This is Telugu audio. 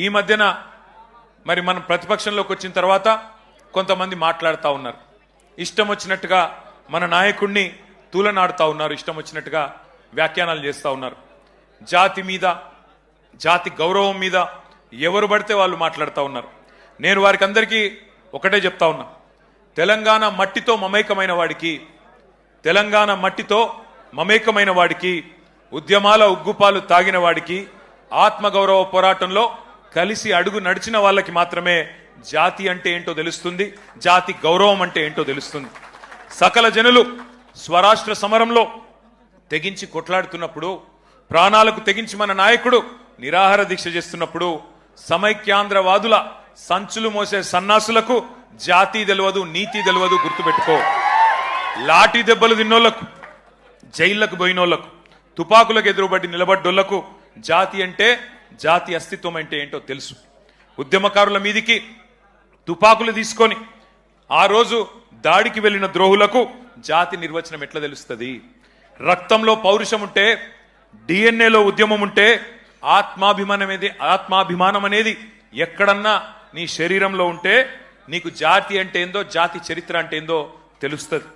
ఈ మధ్యన మరి మనం ప్రతిపక్షంలోకి వచ్చిన తర్వాత కొంతమంది మాట్లాడుతూ ఉన్నారు, ఇష్టం వచ్చినట్టుగా మన నాయకుడిని తూలనాడుతూ ఉన్నారు, ఇష్టం వచ్చినట్టుగా వ్యాఖ్యానాలు చేస్తూ ఉన్నారు. జాతి మీద, జాతి గౌరవం మీద ఎవరు పడితే వాళ్ళు మాట్లాడుతూ ఉన్నారు. నేను వారికి అందరికీ ఒకటే చెప్తా ఉన్నా, తెలంగాణ మట్టితో మమేకమైన వాడికి, తెలంగాణ మట్టితో మమేకమైన వాడికి, ఉద్యమాల ఉగ్గుపాలు తాగిన వాడికి, ఆత్మగౌరవ పోరాటంలో కలిసి అడుగు నడిచిన వాళ్ళకి మాత్రమే జాతి అంటే ఏంటో తెలుస్తుంది, జాతి గౌరవం అంటే ఏంటో తెలుస్తుంది. సకల జనులు స్వరాష్ట్ర సమరంలో తెగించి కొట్లాడుతున్నప్పుడు, ప్రాణాలకు తెగించి మన నాయకుడు నిరాహార దీక్ష చేస్తున్నప్పుడు, సమైక్యాంధ్రవాదుల సంచులు మోసే సన్నాసులకు జాతి తెలియదు, నీతి తెలియదు, గుర్తుపెట్టుకో. లాఠీ దెబ్బలు తిన్నోళ్లకు, జైళ్లకు పోయినోళ్లకు, తుపాకులకు ఎదురుబడి నిలబడ్డోళ్లకు జాతి అంటే, జాతి అస్తిత్వం అంటే ఏంటో తెలుసు. ఉద్యమకారుల మీదికి తుపాకులు తీసుకొని ఆ రోజు దాడికి వెళ్లిన ద్రోహులకు జాతి నిర్వచనం ఎట్లా తెలుస్తుంది? రక్తంలో పౌరుషం ఉంటే, డిఎన్ఏలో ఉద్యమం ఉంటే, ఆత్మాభిమానం అనేది ఎక్కడన్నా నీ శరీరంలో ఉంటే నీకు జాతి అంటే ఏందో, జాతి చరిత్ర అంటే ఏందో తెలుస్తుంది.